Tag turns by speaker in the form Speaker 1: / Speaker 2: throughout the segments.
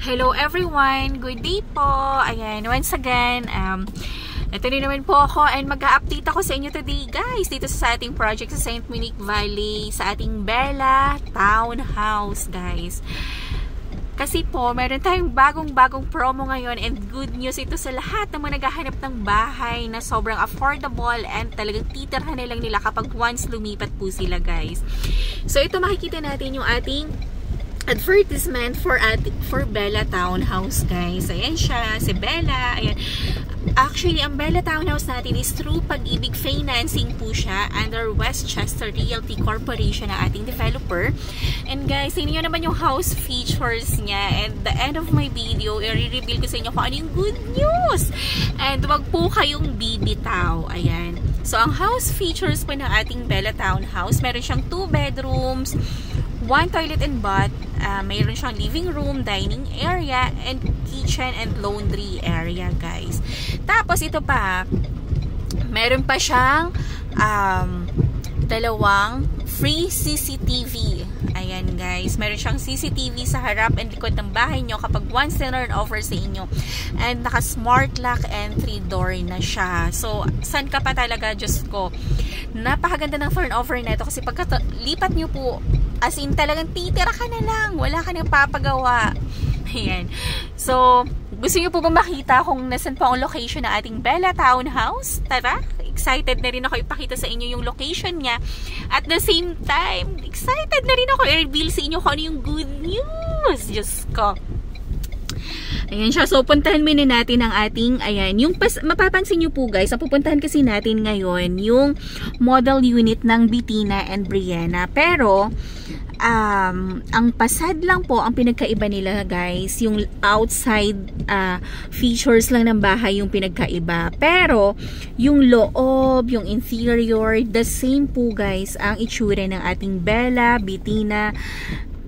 Speaker 1: Hello everyone! Good day po! Ayan, once again, ito rin naman po ako and mag-update ako sa inyo today guys dito sa ating project sa St. Monique Valley, sa ating Bella Townhouse guys. Kasi po, meron tayong bagong promo ngayon and good news ito sa lahat ng mga naghahanap ng bahay na sobrang affordable and talagang titirhan na lang nila kapag once lumipat po sila guys. So ito makikita natin yung ating advertisement for Bella Townhouse guys. Ayan siya, si Bella. Ayan. Actually, ang Bella Townhouse natin is through Pag-ibig Financing po siya under Westchester Realty Corporation ang ating developer. And guys, tingnan nyo naman yung house features niya. And the end of my video, i-reveal ko sa inyo kung ano yung good news. And wag po kayong bibitaw. Ayan. So, ang house features po ng ating Bella Townhouse, meron siyang 2 bedrooms, 1 toilet and bath, mayroon siyang living room, dining area, and kitchen and laundry area guys. Tapos ito pa, meron pa siyang dalawang free CCTV. Ayan guys, meron siyang CCTV sa harap and likod ng bahay nyo kapag once na offer sa inyo. And naka smart lock entry door na siya. So, saan ka pa talaga, Diyos ko. Napakaganda ng turnover na ito kasi pagka lipat nyo po, as in talagang titira ka na lang. Wala ka nang papagawa. Ayan. So, gusto nyo po ba makita kung nasan po ang location ng ating Bella Townhouse? Tara! Excited na rin ako ipakita sa inyo yung location niya. At the same time, excited na rin ako i-reveal sa inyo kung ano yung good news. Diyos ko. Ayan siya. So, puntahan muna natin ang ating, ayan, yung mapapansin nyo po guys, ang pupuntahan kasi natin ngayon, yung model unit ng Bitina and Brianna. Pero, ang pasad lang po, ang pinagkaiba nila guys, yung outside features lang ng bahay yung pinagkaiba. Pero, yung loob, yung interior, the same po guys, ang itsura ng ating Bella, Bitina,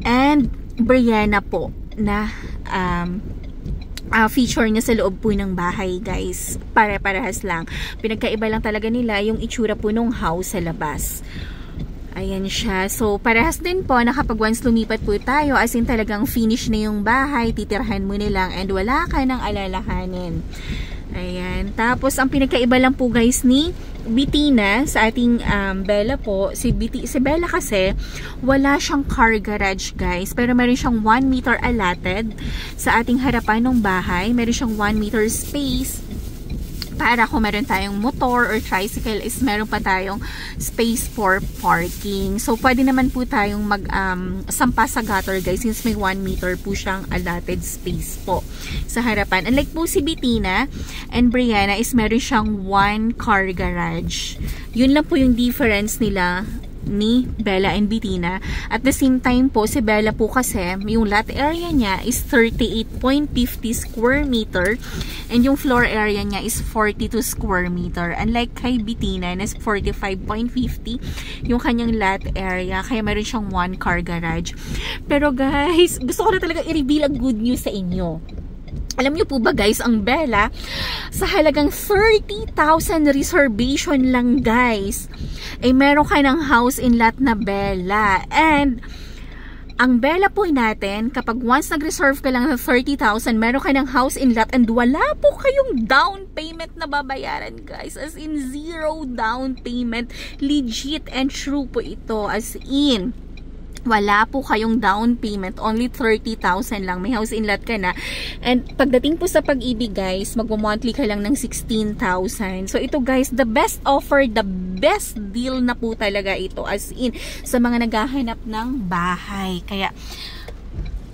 Speaker 1: and Brianna po, na, feature niya sa loob po ng bahay guys. Pare-parehas lang. Pinagkaiba lang talaga nila yung itsura po ng house sa labas. Ayan siya. So, parehas din po na kapag once lumipat po tayo, as in talagang finish na yung bahay, titirhan mo nilang and wala ka nang alalahanin. Ayan. Tapos, ang pinagkaiba lang po guys ni Bitina sa ating Bella po, si Bella kasi wala siyang car garage guys, pero meron siyang 1 meter allotted sa ating harapan ng bahay. Meron siyang 1 meter space para kung meron tayong motor or tricycle is meron pa tayong space for parking. So, pwede naman po tayong sampa sa gutter guys since may 1 meter po siyang allotted space po sa harapan. Unlike po si Bitina and Brianna is meron siyang 1 car garage. Yun lang po yung difference nila ni Bella and Bitina. At the same time po, si Bella po kasi, yung lot area niya is 38.50 square meter and yung floor area niya is 42 square meter. Unlike kay Bitina, na 45.50 yung kanyang lot area. Kaya meron siyang 1 car garage. Pero guys, gusto ko na talaga i-reveal ang good news sa inyo. Alam niyo po ba guys, ang Bella, sa halagang 30,000 reservation lang guys, ay meron ka ng house in lot na Bella. And, ang Bella po natin, kapag once nag-reserve ka lang ng 30,000, meron ka ng house in lot and wala po kayong down payment na babayaran guys. As in, 0 down payment. Legit and true po ito. As in, wala po kayong down payment, only 30,000 lang, may house in lot ka na. And pagdating po sa Pag-ibig guys, magmo-monthly ka lang ng 16,000. So ito guys, the best offer, the best deal na po talaga ito, as in sa mga naghahanap ng bahay. Kaya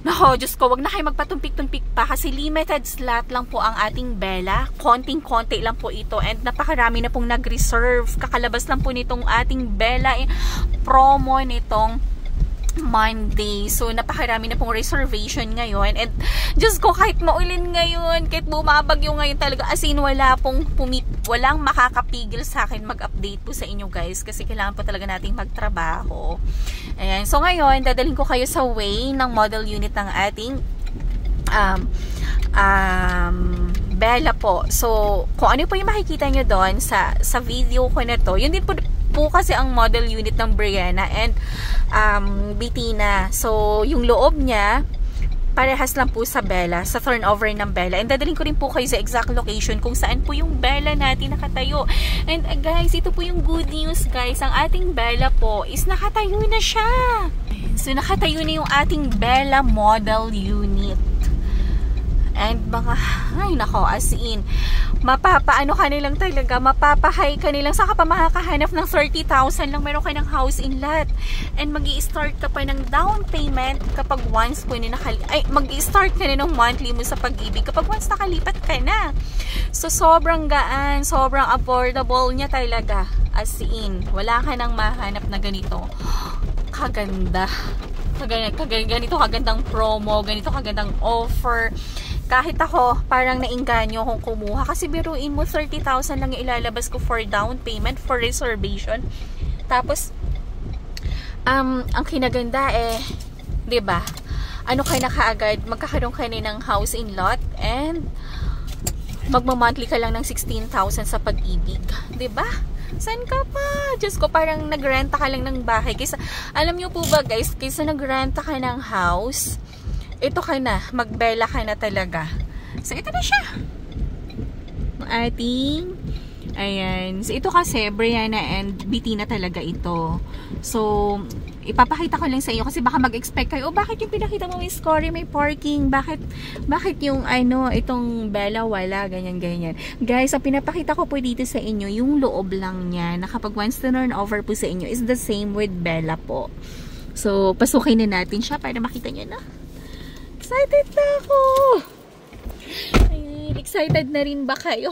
Speaker 1: nako, Diyos ko, wag na kayo magpatumpik-tumpik pa kasi limited slot lang po ang ating Bella. Konting-konti lang po ito and napakarami na pong nag-reserve. Kakalabas lang po nitong ating Bella promo nitong Monday. So, napakarami na pong reservation ngayon. And, Diyos ko, kahit maulan ngayon, kahit bumabagyo ngayon talaga, as in, walang makakapigil sa akin mag-update po sa inyo guys. Kasi kailangan po talaga nating magtrabaho. Ayan. So, ngayon, dadalhin ko kayo sa way ng model unit ng ating Bella po. So, kung ano po yung makikita nyo doon sa video ko na to, yun din po kasi ang model unit ng Brianna and Bitina. So, yung loob niya, parehas lang po sa Bella, sa turnover ng Bella. And dadalhin ko rin po kayo sa exact location kung saan po yung Bella natin nakatayo. And guys, ito po yung good news guys. Ang ating Bella po is nakatayo na siya. So nakatayo na yung ating Bella model unit. And mga, ay nako, as in, mapapaano ka nilang talaga, mapapahay ka nilang, saka pa makakahanap ng 30,000 lang, meron ka ng house in lot. And mag-i-start ka pa ng down payment kapag once po mag-i-start ka na ng monthly mo sa Pag-ibig kapag once nakalipat ka na. So, sobrang gaan, sobrang affordable niya talaga. As in, wala ka nang mahanap na ganito. Kaganda. Ganito kagandang promo, ganito kagandang offer. Kahit ako, parang nainganyo kung kumuha. Kasi biruin mo, 30,000 lang yung ilalabas ko for down payment, for reservation. Tapos, ang kinaganda diba? Ano kayo na kaagad? Magkakaroon ka ng house in lot and magmamonthly ka lang ng 16,000 sa Pag-ibig. Diba? Saan ka pa? Diyos ko, parang nagrenta ka lang ng bahay. Kaysa, alam nyo po ba guys, kaysa nagrenta ka ng house, ito ka na, magbela ka na talaga. So, ito na siya. Ating, ayan. So, ito kasi, Brianna and BT na talaga ito. So, ipapakita ko lang sa inyo kasi baka mag-expect kayo, bakit yung pinakita mo may score, may parking, bakit yung itong Bella wala, ganyan. Guys, ang pinapakita ko po dito sa inyo, yung loob lang niya, na kapag once turn over po sa inyo, is the same with Bella po. So, pasukin na natin siya para makita nyo na. Excited na ako! Ay, excited na rin ba kayo?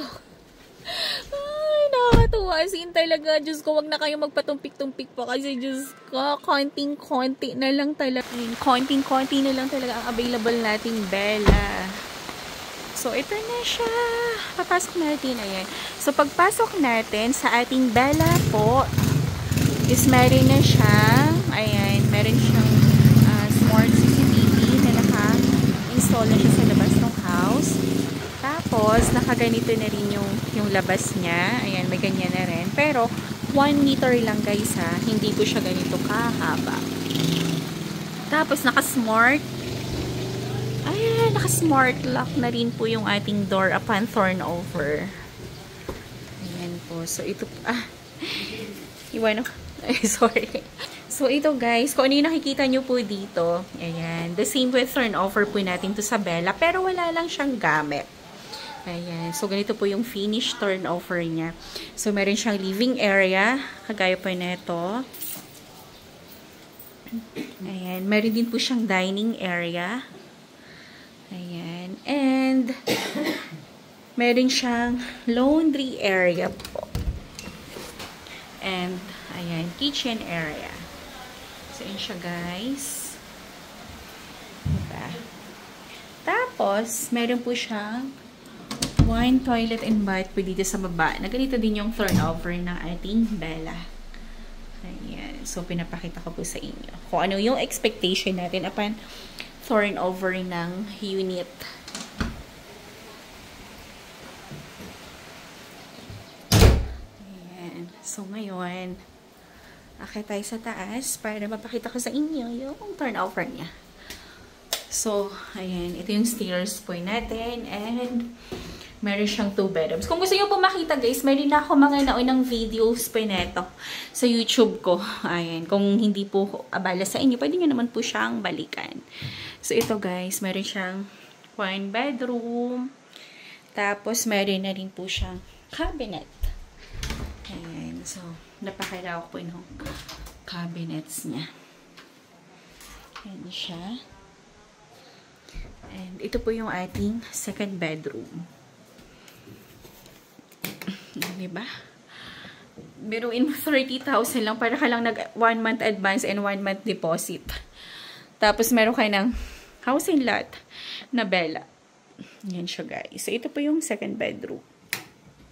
Speaker 1: Ay, nakakatuwa. As in talaga, Diyos ko, wag na kayo magpatumpik-tumpik pa kasi Diyos ko, konting-konti na lang talaga. Konting-konti na lang talaga ang available nating Bella. So, ito na siya. Papasok natin. Ayan. So, pagpasok natin sa ating Bella po, is meron na siya. Ayan, meron siyang smart CCTV na naka-install na siya sa labas ng house. Tapos, nakaganito na rin yung labas niya. Ayan, may ganyan na rin. Pero, 1 meter lang guys ha. Hindi po siya ganito kahaba. Tapos, naka-smart. Ayan, naka-smart lock na rin po yung ating door upon turnover. Ayan po. So, ito, iwan ako. Ay, sorry. So, ito guys, kung ano yung nakikita nyo po dito, ayan, the same with turnover po natin to sa Bella, pero wala lang siyang gamit. Ayan, so ganito po yung finish turnover niya. So, meron siyang living area, kagaya po nito. Ayan, meron din po siyang dining area. Ayan, and meron siyang laundry area po. And, ayan, kitchen area. So, yun siya, guys. Diba? Tapos, meron po siyang one toilet and bath po dito sa baba. Na ganito din yung turnover ng ating Bella. Ayan. So, pinapakita ko po sa inyo. Kung ano yung expectation natin upon turnover ng unit. Ayan. So, ngayon, akit tayo sa taas para mapakita ko sa inyo yung turnover niya. So, ayan. Ito yung stairs po natin. And, meron siyang 2 bedrooms. Kung gusto nyo po makita guys, meron na ako mga naunang videos po neto sa YouTube ko. Ayan. Kung hindi po abala sa inyo, pwede nyo naman po siyang balikan. So, ito guys, meron siyang 1 bedroom. Tapos, meron na rin po siyang cabinet. Ayan. So, napakilawak po yung cabinets niya. Ayan siya. And ito po yung ating second bedroom. Diba? Biruin mo 30,000 lang para ka lang nag 1 month advance and 1 month deposit. Tapos meron kayo ng house in lot na Bella. Yan siya guys. So ito po yung second bedroom.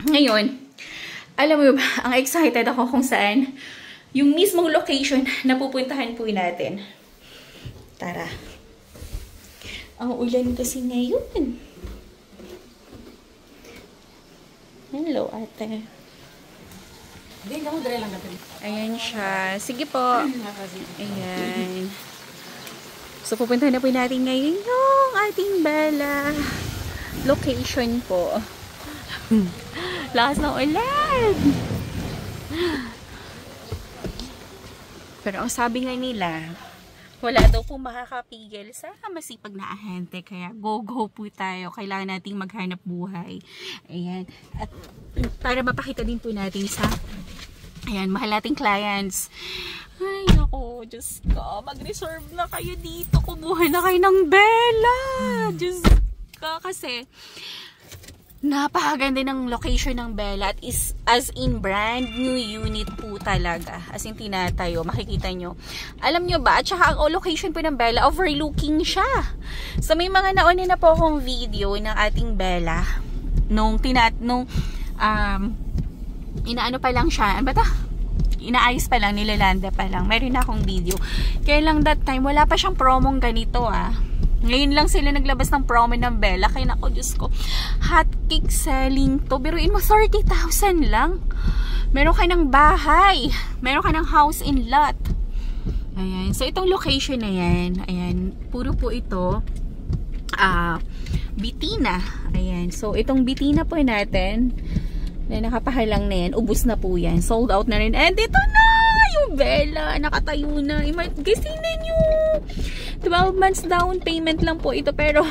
Speaker 1: Ngayon, alam mo ba, ang excited ako kung saan yung mismong location na pupuntahan po natin. Tara. Ang ulan kasi ngayon. Hello, ate. Ayan siya. Sige po. Ayan. So, pupunta na po natin ngayon yung ating Bella location po. Lakas ng ulan! Pero ang sabi nga nila, wala daw po makakapigil sa masipag na ahente. Kaya go po tayo. Kailangan nating maghanap buhay. Ayan. At para mapakita din po natin sa mahal nating clients. Ay, naku, Diyos ko. Mag-reserve na kayo dito. Kumuha na kayo ng Bella. Diyos ko. Kasi napakaganda ng location ng Bella at is as in brand new unit po talaga. As in tinatayo, makikita nyo. Alam nyo ba? At saka ang location po ng Bella, overlooking siya. So may mga nauna na po akong video ng ating Bella nung inaano pa lang siya. Ano ba ta? Inaayos pa lang, nilalanda pa lang. Meron na akong video. Kaya lang that time, wala pa siyang promong ganito Ngayon lang sila naglabas ng promo ng Bella. Kaya nako, Diyos ko, hot cake selling to. Biruin mo, 30,000 lang. Meron ka ng bahay. Meron ka ng house in lot. Ayan. So, itong location na yan. Ayan. Puro po ito. Bitina. Ayan. So, itong Bitina po natin, na nakapahalang na yan. Ubus na po yan. Sold out na rin. And ito na! Yung Bella. Nakatayo na. Guys, tingnan nyo. 12 months down payment lang po ito. Pero,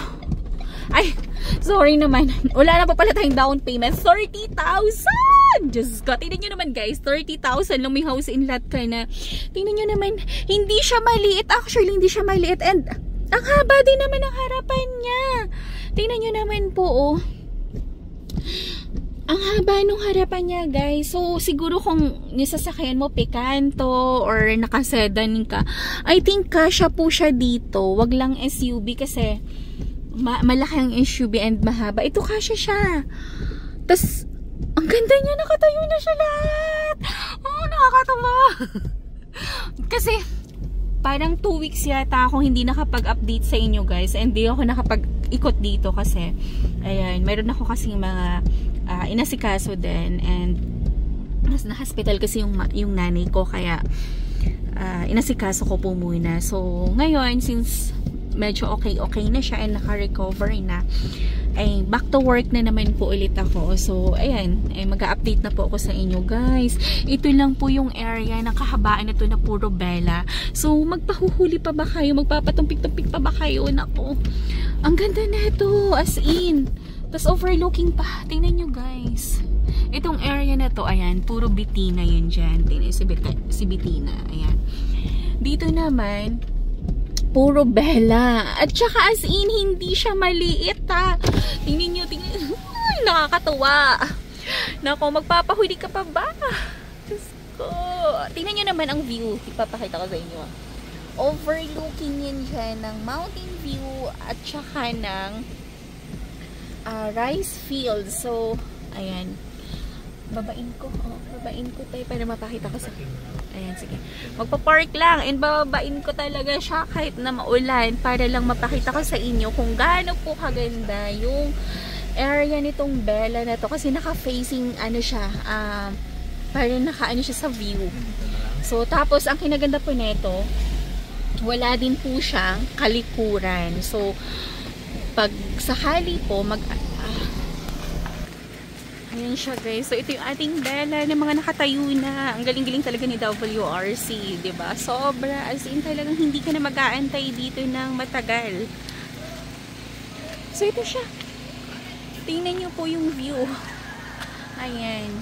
Speaker 1: ay, sorry naman. Wala na pa pala tayong down payment. 30,000! Diyos ko. Tingnan nyo naman guys. 30,000 lang may house in lot ka na. Tingnan nyo naman. Hindi siya maliit. Actually, hindi siya maliit. And, ang haba din naman ang harapan niya. Tingnan nyo naman po, Ang haba nung harapan niya, guys. So, siguro kung nisasakyan mo Picanto or nakasedan ka, I think kasya po siya dito. Wag lang SUV kasi malaki ang SUV and mahaba. Ito kasya siya. Tas, ang ganda niya. Nakatayo na siya lahat. Oh, nakakatawa. Kasi, parang 2 weeks yata ako hindi nakapag-update sa inyo, guys. And hindi ako nakapag-ikot dito kasi, ayan, meron ako kasing mga inasikaso din and na-hospital kasi yung nanay ko kaya inasikaso ko po muna. So ngayon since medyo okay na siya and naka-recover na, ay back to work na naman po ulit ako. So ayan, mag-update na po ako sa inyo, guys. Ito lang po yung area ng kahabaan na to na puro Bella. So magpahuhuli pa ba kayo? Magpapatumpik-tumpik pa ba kayo? Naku, ang ganda na ito, as in. Tapos overlooking pa. Tingnan nyo, guys. Itong area na to, ayan, puro Bitina yun dyan. Tingnan si Bitina. Ayan. Dito naman, puro Bella. At saka as in, hindi siya maliit, Tingnan nyo, tingnan. Ay, nakakatuwa. Nako, magpapahuli ka pa ba? Diyos ko. Tingnan nyo naman ang view. Ipapakita ko sa inyo. Overlooking yan dyan ng mountain view at saka ng rice field. So, ayan. Babain ko tayo para mapakita ko sa... Ayan, sige. Magpa-park lang and babain ko talaga siya kahit na maulan para lang mapakita ko sa inyo kung gaano po kaganda yung area nitong Bella na to. Kasi naka-facing, siya, parang naka-ano siya sa view. So, tapos, ang kinaganda po nito, wala din po siyang kalikuran. So, pag sakali po ayan siya, guys. So ito yung ating Bella ng mga nakatayo na. Ang galing-galing talaga ni WRC, 'di ba? Sobra, as in talagang hindi ka na mag-aantay dito ng matagal. So ito siya. Tingnan niyo po yung view. Ayan.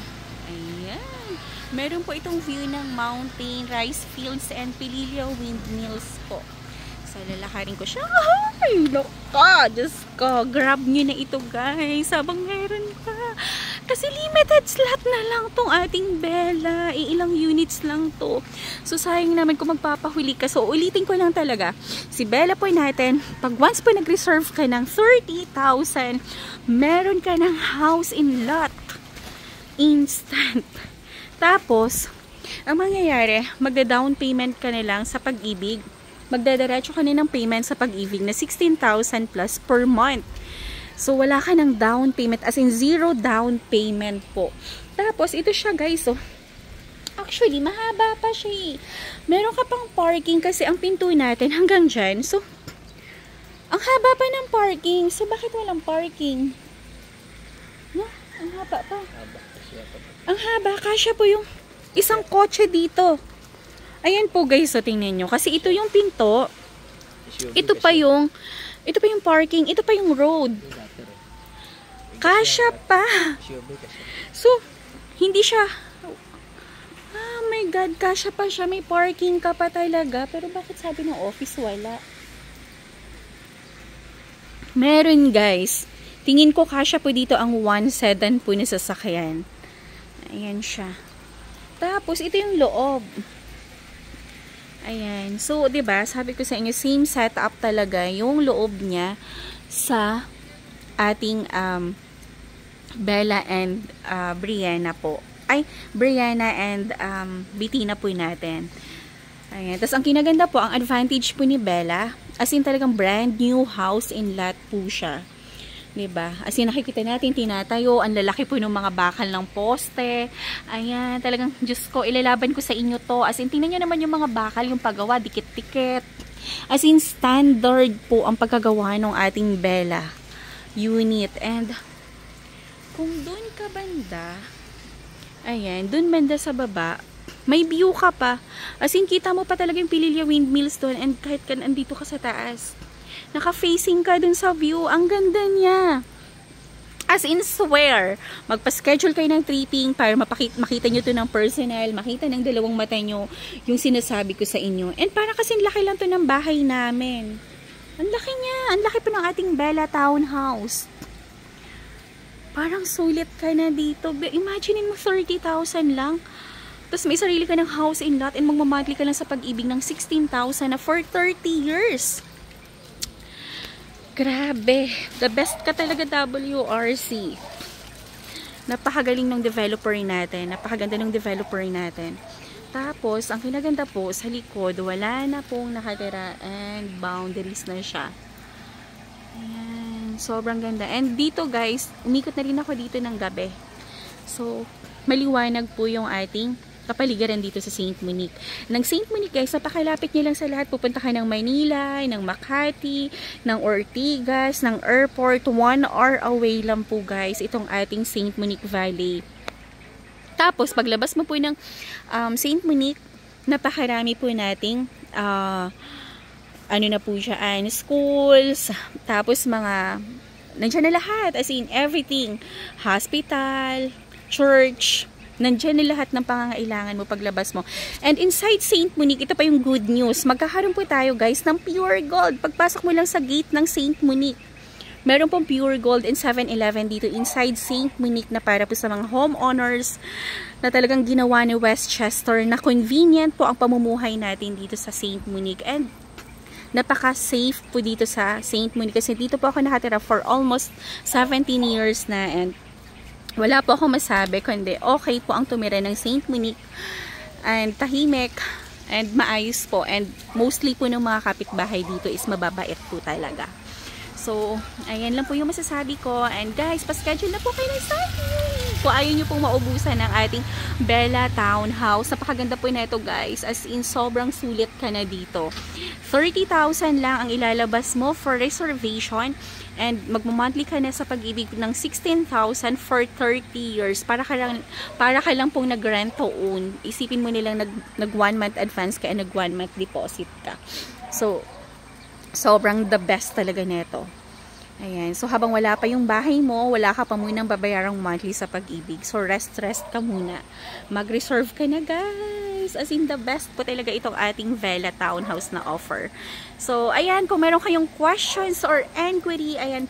Speaker 1: Meron po itong view ng mountain, rice fields and Pililio windmills po. So, lalakarin ko siya. Ay, loka! Diyos ko. Grab nyo na ito, guys. Habang meron pa. Kasi limited slot na lang tong ating Bella. Ilang units lang to. So, sayang naman kung magpapahuli ka. So, ulitin ko lang talaga. Si Bella po natin, pag once po nag-reserve ka ng 30,000, meron ka ng house in lot. Instant. Tapos, ang mangyayari, magda-down payment ka na lang sa Pag-ibig. Magdadiretso ka na ng payment sa Pag-ibig na 16,000 plus per month. So, wala ka ng down payment, as in zero down payment po. Tapos, ito siya, guys. So, actually, mahaba pa siya. Meron ka pang parking kasi ang pinto natin hanggang dyan. So, Ang haba pa ng parking. So, bakit walang parking? No? Ang haba pa. Ang haba. Kasya po yung isang kotse dito. Ayan po guys. So, tingnan nyo. Kasi ito yung pinto. Ito pa yung parking. Ito pa yung road. Kasya pa. So, hindi siya. Oh my God. Kasya pa siya. May parking ka pa talaga. Pero bakit sabi ng office wala? Meron guys. Tingin ko kasya po dito ang 1 sedan po na sasakyan. Ayan siya. Tapos ito yung loob. Ayan. So, 'di ba? Sabi ko sa inyo same setup talaga yung loob niya sa ating Bella and Brianna po. Ay, Brianna and Bettina po natin. Ayan. Tapos ang kinaganda po, ang advantage po ni Bella, as in talagang brand new house in lot po siya. Diba? As in nakikita natin, tinatayo, ang lalaki po ng mga bakal ng poste. Ayan, talagang, Diyos ko, ilalaban ko sa inyo to. As in, tingnan nyo naman yung mga bakal, yung paggawa, dikit-dikit. As in, standard po ang pagkagawa ng ating Bella unit. And, kung dun ka banda, ayan, dun banda sa baba, may view ka pa. As in, kita mo pa talaga yung Pililya windmills doon. And kahit ka andito ka sa taas, naka-facing ka dun sa view. Ang ganda niya. As in, swear, magpa-schedule kayo ng tripping para makita nyo to ng personal, makita ng dalawang mata nyo yung sinasabi ko sa inyo. And para kasing laki lang to ng bahay namin. Ang laki niya. Ang laki pa ng ating Bella Townhouse. Parang sulit ka na dito. Imagine mo 30,000 lang. Tapos may sarili ka ng house in lot and magmamadli ka lang sa pag-ibig ng 16,000 na for 30 years. Grabe. The best ka talaga, WRC. Napakagaling ng developer natin. Napakaganda ng developer natin. Tapos, ang kinaganda po, sa likod, wala na pong nakatira and boundaries na siya. Ayan. Sobrang ganda. And dito guys, umikot na rin ako dito ng gabi. So, maliwanag po yung ating kapaligiran dito sa St. Monique. Ng St. Monique guys, napakalapit niya lang sa lahat. Pupunta ka ng Maynila, ng Makati, ng Ortigas, ng airport. 1 hour away lang po guys itong ating St. Monique Valley. Tapos paglabas mo po ng St. Monique, napakarami po nating ano na po siya, schools, tapos mga nandiyan na lahat, as in everything, hospital, church, nandiyan na lahat ng pangangailangan mo paglabas mo. And inside St. Monique, ito pa yung good news. Magkakaroon po tayo guys ng pure gold. Pagpasok mo lang sa gate ng St. Monique, meron pong pure gold and 7-Eleven dito inside St. Monique na para po sa mga homeowners na talagang ginawa ni Westchester na convenient po ang pamumuhay natin dito sa St. Monique. And napaka-safe po dito sa St. Monique kasi dito po ako nakatira for almost 17 years na and wala po ako masabi kundi okay po ang tumira ng St. Monique and tahimik and maayos po and mostly po ng mga kapitbahay dito is mababait po talaga. So, ayan lang po yung masasabi ko and guys, pa-schedule na po kayo ng kung ayaw nyo pong maubusan ng ating Bella Townhouse. Napakaganda po na ito guys, as in sobrang sulit ka na dito. 30,000 lang ang ilalabas mo for reservation and magmamonthly ka na sa pag-ibig ng 16,000 for 30 years. Para ka lang pong nag-rent to own. Isipin mo nilang nag 1 month advance ka and nag 1 month deposit ka. So, sobrang the best talaga nito. Ayan. So, habang wala pa yung bahay mo, wala ka pa munang babayarang monthly sa pag-ibig. So, rest ka muna. Mag-reserve ka na, guys. As in, the best po talaga itong ating Bella Townhouse na offer. So, ayan. Kung meron kayong questions or inquiry, ayan,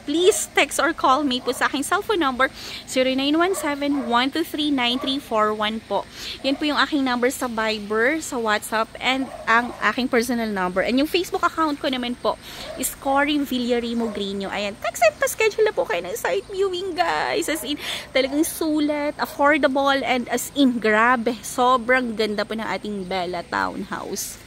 Speaker 1: please text or call me po sa aking cellphone number 0917-123-9341 po. Yan po yung aking number sa Viber, sa WhatsApp, and ang aking personal number. And yung Facebook account ko naman po is Cory Villarimo Grino. Ayan, text and pa-schedule na po kayo ng site viewing guys. As in, talagang sulat, affordable, and as in, grabe, sobrang ganda po ng ating Bella Townhouse.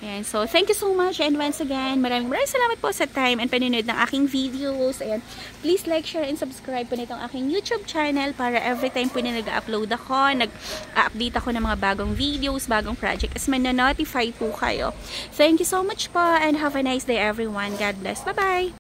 Speaker 1: Ayan, so thank you so much, and once again, maraming salamat po sa time and panonood ng aking videos. Ayan, please like, share, and subscribe po nitong aking YouTube channel para every time po na nag-upload ako, nag-update ako ng mga bagong videos, bagong project, as man-notify po kayo. Thank you so much po, and have a nice day everyone. God bless. Bye-bye!